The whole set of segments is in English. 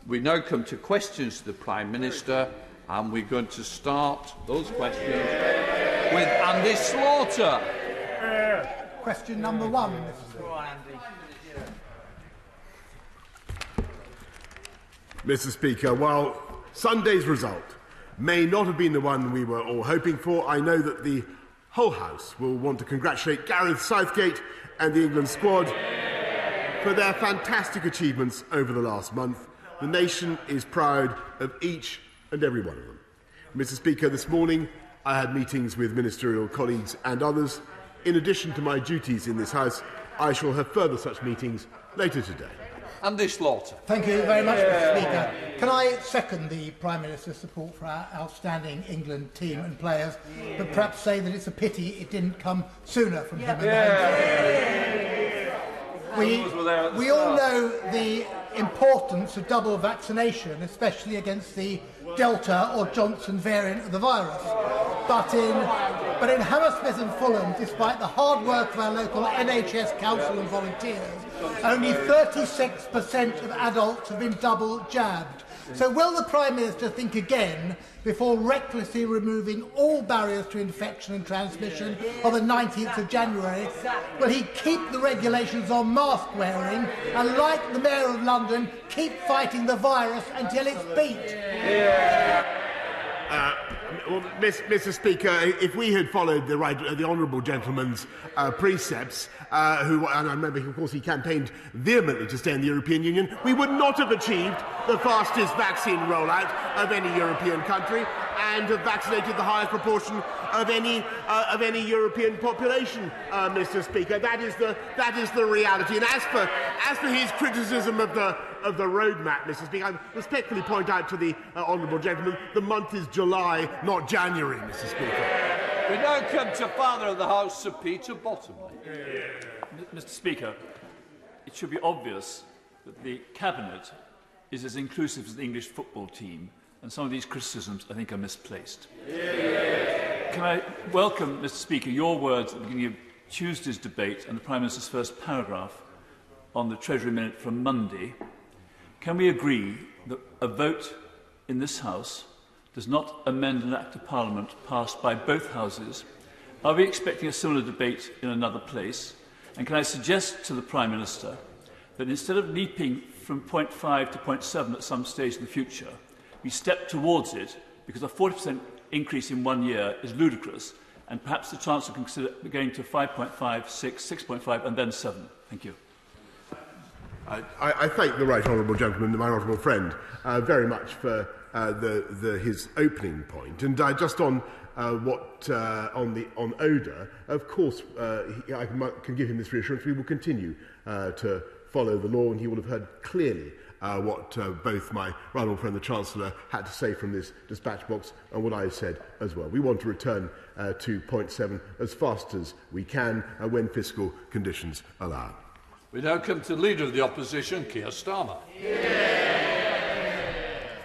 We now come to questions to the Prime Minister, and we're going to start those questions with Andy Slaughter. Question number 1, Mr. Speaker, while Sunday's result may not have been the one we were all hoping for, I know that the whole House will want to congratulate Gareth Southgate and the England squad for their fantastic achievements over the last month. The nation is proud of each and every one of them. Mr. Speaker, this morning I had meetings with ministerial colleagues and others. In addition to my duties in this House, I shall have further such meetings later today. Andy Slaughter. Thank you very much, Mr. Speaker. Can I second the Prime Minister's support for our outstanding England team and players, but perhaps say that it's a pity it didn't come sooner from him and We all know the importance of double vaccination, especially against the Delta or Johnson variant of the virus. But in Hammersmith and Fulham, despite the hard work of our local NHS council and volunteers, only 36% of adults have been double jabbed. So will the Prime Minister think again before recklessly removing all barriers to infection and transmission on the 19th of January? Will he keep the regulations on mask wearing and, like the Mayor of London, keep fighting the virus until it's beat? Well, Mr. Speaker, if we had followed the honourable gentleman's precepts, and I remember, of course, he campaigned vehemently to stay in the European Union, we would not have achieved the fastest vaccine rollout of any European country and have vaccinated the highest proportion of any European population, Mr. Speaker. That is the reality. And as for his criticism of the roadmap, Mr. Speaker, I respectfully point out to the honourable gentleman the month is July, not January, Mr. Speaker. We now come to Father of the House, Sir Peter Bottomley. Mr. Speaker, it should be obvious that the Cabinet is as inclusive as the English football team, and some of these criticisms, I think, are misplaced. Can I welcome, Mr. Speaker, your words at the beginning of Tuesday's debate and the Prime Minister's first paragraph on the Treasury Minute from Monday? Can we agree that a vote in this House does not amend an Act of Parliament passed by both Houses? Are we expecting a similar debate in another place? And can I suggest to the Prime Minister that instead of leaping from point 5 to point 7 at some stage in the future, we step towards it, because a 40% increase in 1 year is ludicrous, and perhaps the Chancellor can consider going to 5.5, 6, 6.5 and then 7. Thank you. I thank the right honourable gentleman, my honourable friend, very much for his opening point. And just on on odour, of course, I can give him this reassurance. We will continue to follow the law, and he will have heard clearly what both my right honourable friend the Chancellor had to say from this dispatch box and what I said as well. We want to return to point 7 as fast as we can when fiscal conditions allow. We now come to the Leader of the Opposition, Keir Starmer.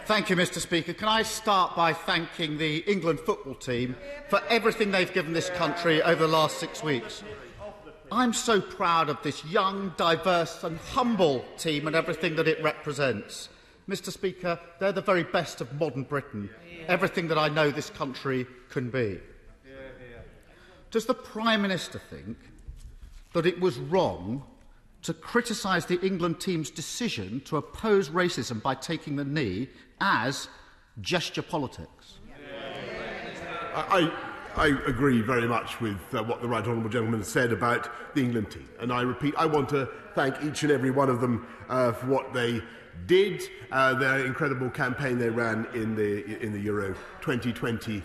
Thank you, Mr. Speaker. Can I start by thanking the England football team for everything they've given this country over the last 6 weeks. I'm so proud of this young, diverse and humble team and everything that it represents. Mr. Speaker, they're the very best of modern Britain, everything that I know this country can be. Does the Prime Minister think that it was wrong to criticise the England team's decision to oppose racism by taking the knee as gesture politics? I agree very much with what the right honourable gentleman has said about the England team. And I repeat, I want to thank each and every one of them for what they did, their incredible campaign they ran in the Euro 2020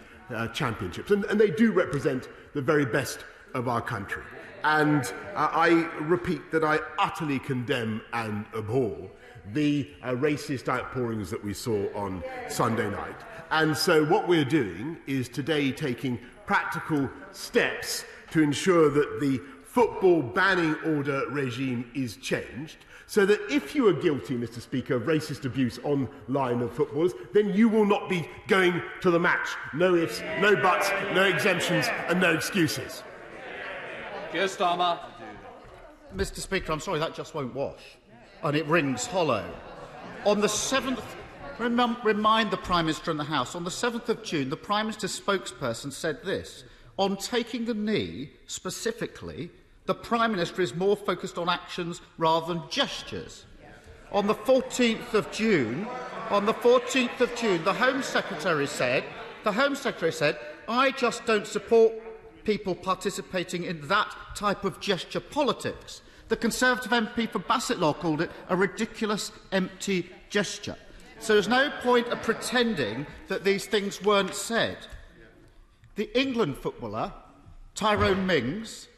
Championships. And they do represent the very best of our country. And I repeat that I utterly condemn and abhor the racist outpourings that we saw on Sunday night. And so what we're doing is today taking practical steps to ensure that the football banning order regime is changed, so that if you are guilty, Mr. Speaker, of racist abuse online of footballers, then you will not be going to the match. No ifs, no buts, no exemptions and no excuses. Keir Starmer. Mr. Speaker, I'm sorry, that just won't wash. And it rings hollow. On the 7th, remind the Prime Minister and the House, on the 7th of June, the Prime Minister's spokesperson said this: on taking the knee, specifically, the Prime Minister is more focused on actions rather than gestures. On the 14th of June, the Home Secretary said, I just don't support people participating in that type of gesture politics. The Conservative MP for Bassetlaw called it a ridiculous, empty gesture. So there's no point of pretending that these things weren't said. The England footballer, Tyrone Mings,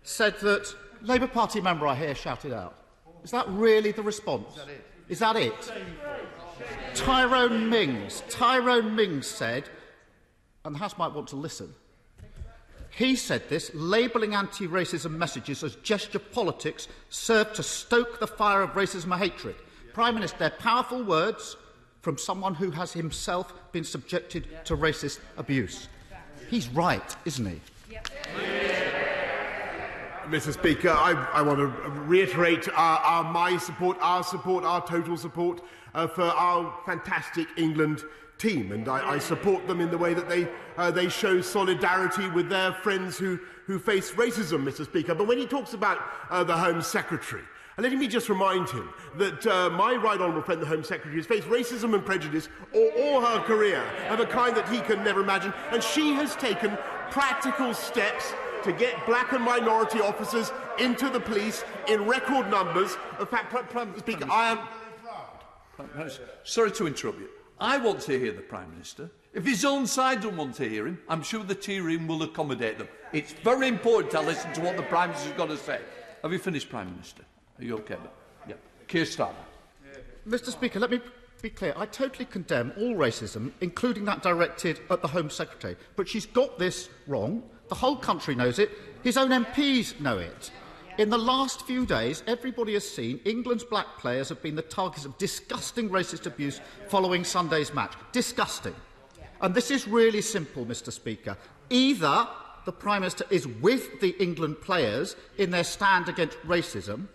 said that Labour Party member I hear shouted out. Is that really the response? Is that it? Tyrone Mings said, and the House might want to listen, he said this: labelling anti-racism messages as gesture politics serve to stoke the fire of racism and hatred. Prime Minister, they're powerful words from someone who has himself been subjected to racist abuse. He's right, isn't he? Mr. Speaker, I want to reiterate our total support for our fantastic England team, and I support them in the way that they show solidarity with their friends who face racism, Mr. Speaker. But when he talks about the Home Secretary, let me just remind him that my right honourable friend, the Home Secretary, has faced racism and prejudice all her career of a kind that he can never imagine, and she has taken practical steps to get black and minority officers into the police in record numbers. In fact, Prime Speaker, I am... Sorry to interrupt you. I want to hear the Prime Minister. If his own side don't want to hear him, I'm sure the tea room will accommodate them. It's very important to listen to what the Prime Minister's got to say. Have you finished, Prime Minister? Are you OK? Yeah. Keir Starmer. Mr. Speaker, let me be clear. I totally condemn all racism, including that directed at the Home Secretary. But she's got this wrong. The whole country knows it. His own MPs know it. In the last few days, everybody has seen England's black players have been the targets of disgusting racist abuse following Sunday's match. Disgusting. And this is really simple, Mr. Speaker. Either the Prime Minister is with the England players in their stand against racism,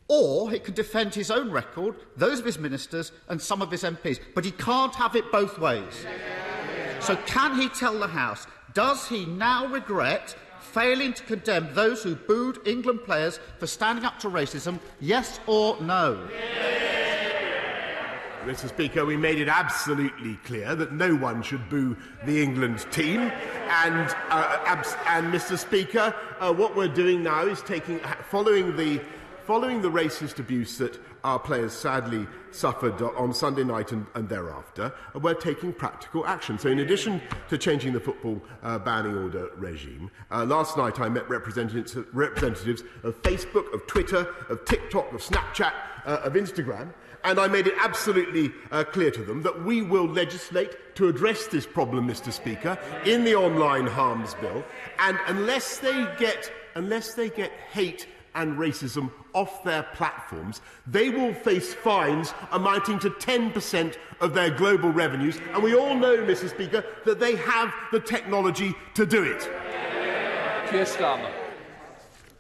or he can defend his own record, those of his ministers and some of his MPs. But he can't have it both ways. So can he tell the House, does he now regret failing to condemn those who booed England players for standing up to racism, yes or no? Mr. Speaker, we made it absolutely clear that no one should boo the England team. And Mr. Speaker, what we're doing now is following the racist abuse that our players sadly suffered on Sunday night and thereafter, we're taking practical action. So in addition to changing the football banning order regime, last night I met representatives of Facebook, of Twitter, of TikTok, of Snapchat, of Instagram, and I made it absolutely clear to them that we will legislate to address this problem, Mr. Speaker, in the online harms bill, and unless they get hate and racism off their platforms, they will face fines amounting to 10% of their global revenues, and we all know, Mr. Speaker, that they have the technology to do it. Keir Starmer.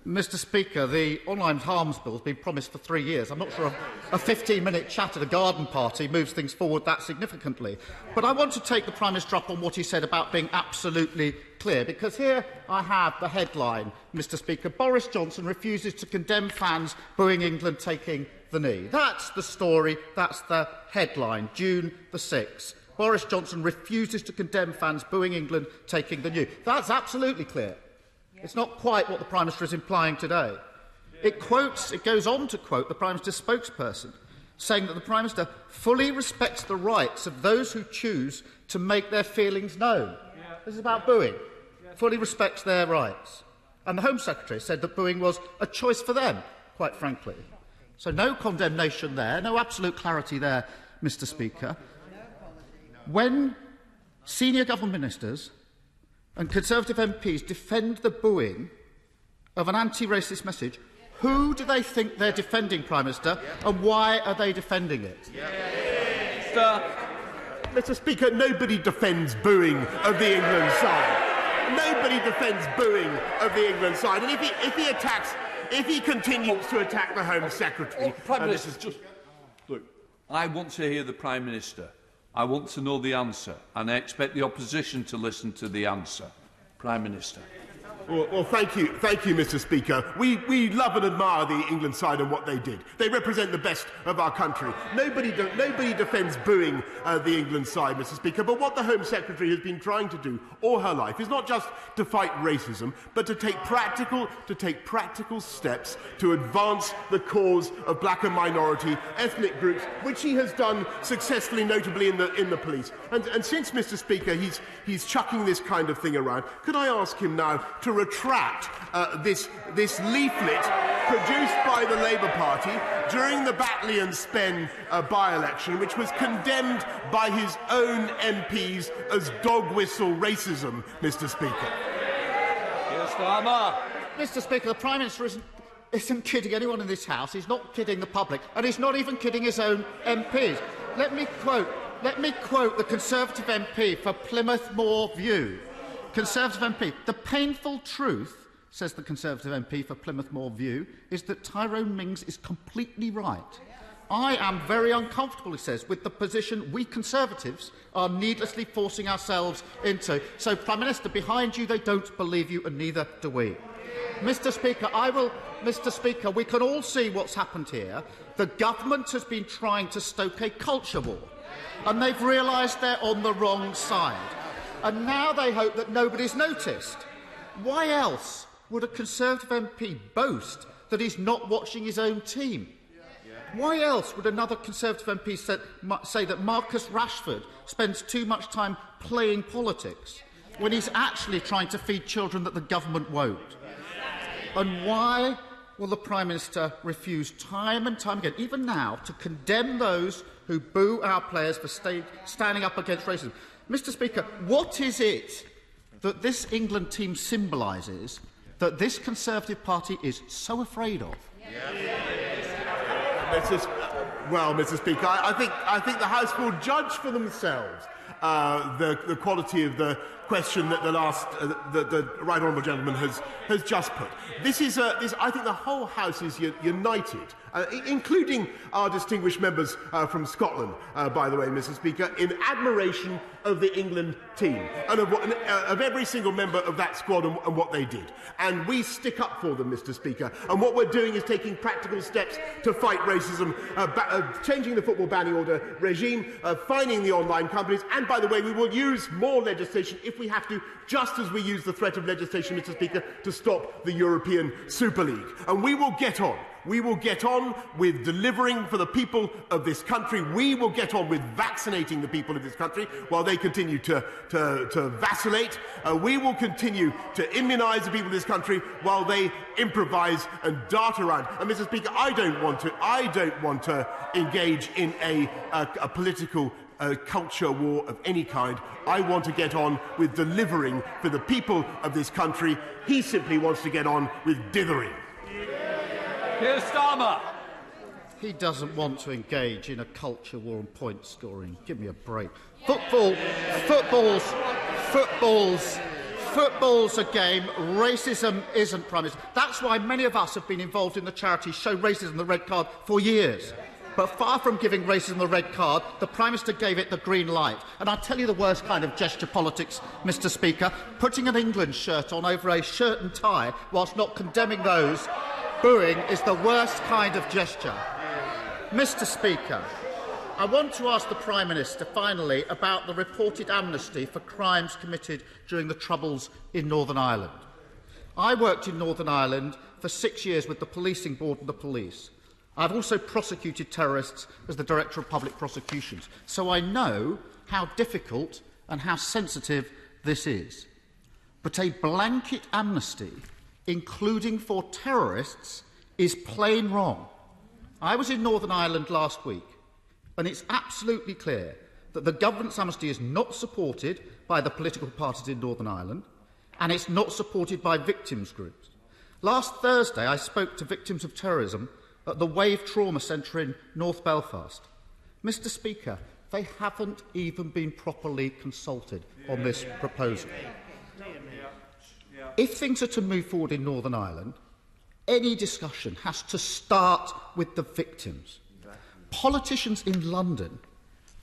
Mr. Speaker, the online harms bill has been promised for 3 years. I'm not sure a 15-minute chat at a garden party moves things forward that significantly. But I want to take the Prime Minister up on what he said about being absolutely clear, because here I have the headline, Mr. Speaker: Boris Johnson refuses to condemn fans booing England taking the knee. That's the story, that's the headline, June the 6th. Boris Johnson refuses to condemn fans booing England taking the knee. That's absolutely clear. It's not quite what the Prime Minister is implying today. It goes on to quote the Prime Minister's spokesperson, saying that the Prime Minister fully respects the rights of those who choose to make their feelings known. This is about booing. Fully respects their rights. And the Home Secretary said that booing was a choice for them, quite frankly. So no condemnation there, no absolute clarity there, Mr. Speaker. When senior government ministers and Conservative MPs defend the booing of an anti-racist message, who do they think they're defending, Prime Minister, and why are they defending it? Mr. Speaker, nobody defends booing of the England side. Nobody defends booing of the England side. And if he continues to attack the Home Secretary... Prime Minister, just... Look, I want to hear the Prime Minister. I want to know the answer, and I expect the opposition to listen to the answer. Prime Minister. Well, thank you, Mr. Speaker. We love and admire the England side and what they did. They represent the best of our country. Nobody defends booing the England side, Mr. Speaker. But what the Home Secretary has been trying to do all her life is not just to fight racism, but to take practical steps to advance the cause of black and minority ethnic groups, which she has done successfully, notably in the police. And since, Mr. Speaker, he's chucking this kind of thing around, could I ask him now to retract this leaflet produced by the Labour Party during the Batley and Spen by-election, which was condemned by his own MPs as dog whistle racism, Mr. Speaker? Keir Starmer. Mr. Speaker, the Prime Minister isn't kidding anyone in this House. He's not kidding the public, and he's not even kidding his own MPs. Let me quote the Conservative MP for Plymouth Moor View. Conservative MP. The painful truth, says the Conservative MP for Plymouth Moor View, is that Tyrone Mings is completely right. I am very uncomfortable, he says, with the position we Conservatives are needlessly forcing ourselves into. So, Prime Minister, behind you they don't believe you, and neither do we. Mr. Speaker, we can all see what's happened here. The government has been trying to stoke a culture war, and they've realised they're on the wrong side. And now they hope that nobody's noticed. Why else would a Conservative MP boast that he's not watching his own team? Why else would another Conservative MP say that Marcus Rashford spends too much time playing politics when he's actually trying to feed children that the government won't? And why will the Prime Minister refuse time and time again, even now, to condemn those who boo our players for standing up against racism? Mr. Speaker, what is it that this England team symbolises that this Conservative Party is so afraid of? Mr. Speaker, I think the House will judge for themselves the quality of the question that the right honourable gentleman has just put. I think the whole House is united, including our distinguished members from Scotland, by the way, Mr. Speaker, in admiration of the England team and of every single member of that squad and what they did. And we stick up for them, Mr. Speaker. And what we're doing is taking practical steps to fight racism, changing the football banning order regime, fining the online companies, and, by the way, we will use more legislation if we have to, just as we use the threat of legislation, Mr. Speaker, to stop the European Super League. And we will get on. We will get on with delivering for the people of this country. We will get on with vaccinating the people of this country while they continue to vacillate. We will continue to immunise the people of this country while they improvise and dart around. And, Mr. Speaker, I don't want to engage in a political culture war of any kind. I want to get on with delivering for the people of this country. He simply wants to get on with dithering. Keir Starmer. He doesn't want to engage in a culture war and point scoring. Give me a break. Football's a game. Racism isn't, Prime Minister. That's why many of us have been involved in the charity Show Racism the Red Card for years. But far from giving racism the red card, the Prime Minister gave it the green light. And I'll tell you the worst kind of gesture politics, Mr. Speaker, putting an England shirt on over a shirt and tie whilst not condemning those booing is the worst kind of gesture. Mr. Speaker, I want to ask the Prime Minister, finally, about the reported amnesty for crimes committed during the Troubles in Northern Ireland. I worked in Northern Ireland for 6 years with the Policing Board and the police. I've also prosecuted terrorists as the Director of Public Prosecutions, so I know how difficult and how sensitive this is. But a blanket amnesty, including for terrorists, is plain wrong. I was in Northern Ireland last week, and it's absolutely clear that the government's amnesty is not supported by the political parties in Northern Ireland, and it's not supported by victims' groups. Last Thursday, I spoke to victims of terrorism at the Wave Trauma Centre in North Belfast. Mr. Speaker, they haven't even been properly consulted on this proposal. If things are to move forward in Northern Ireland, any discussion has to start with the victims. politicians in London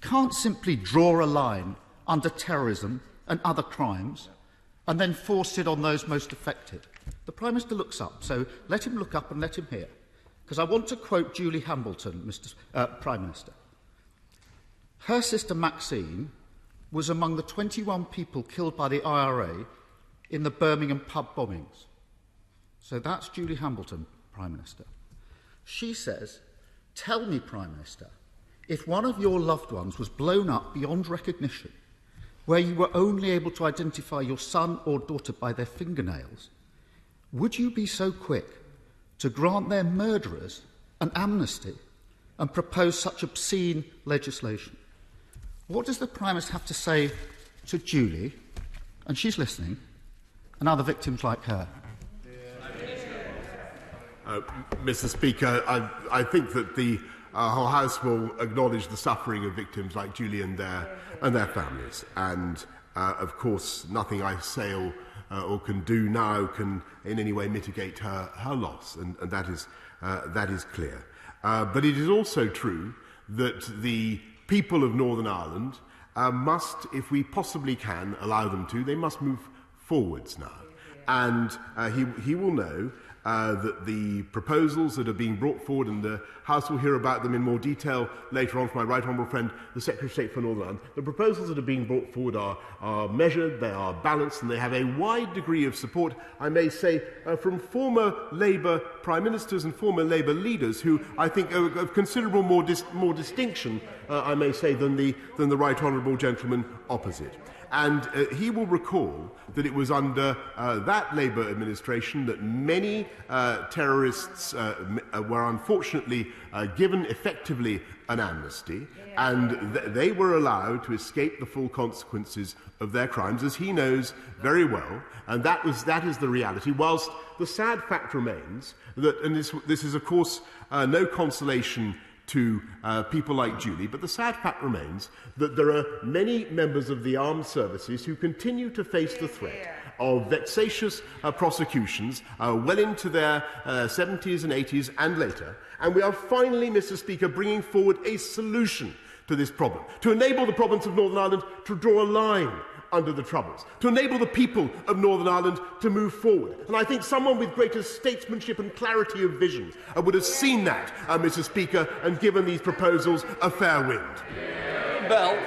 can't simply draw a line under terrorism and other crimes and then force it on those most affected. The Prime Minister looks up, so let him look up and let him hear. Because I want to quote Julie Hambleton, Mr. Prime Minister. Her sister Maxine was among the 21 people killed by the IRA in the Birmingham pub bombings. So that's Julie Hambleton, Prime Minister. She says, tell me, Prime Minister, if one of your loved ones was blown up beyond recognition, where you were only able to identify your son or daughter by their fingernails, would you be so quick to grant their murderers an amnesty and propose such obscene legislation? What does the Prime Minister have to say to Julie, and she's listening, and other victims like her? Mr. Speaker, I think that the whole House will acknowledge the suffering of victims like Julie and their families. And, of course, nothing I say or can do now can in any way mitigate her loss, and that is clear. But it is also true that the people of Northern Ireland must, if we possibly can allow them to, they must move forwards now. And he will know that the proposals that are being brought forward, and the House will hear about them in more detail later on from my right honourable friend, the Secretary of State for Northern Ireland. The proposals that are being brought forward are measured, they are balanced, and they have a wide degree of support, I may say, from former Labour Prime Ministers and former Labour leaders who I think are of considerable more distinction, I may say, than the right honourable gentleman opposite. And he will recall that it was under that Labour administration that many terrorists were unfortunately given effectively an amnesty, and they were allowed to escape the full consequences of their crimes, as he knows very well, and that is the reality. Whilst the sad fact remains that, and this is of course no consolation to people like Julie, but the sad fact remains that there are many members of the armed services who continue to face the threat of vexatious prosecutions well into their 70s and 80s and later. And we are finally, Mr. Speaker, bringing forward a solution to this problem, to enable the province of Northern Ireland to draw a line under the Troubles, to enable the people of Northern Ireland to move forward. And I think someone with greater statesmanship and clarity of vision would have seen that, Mr. Speaker, and given these proposals a fair wind. Well,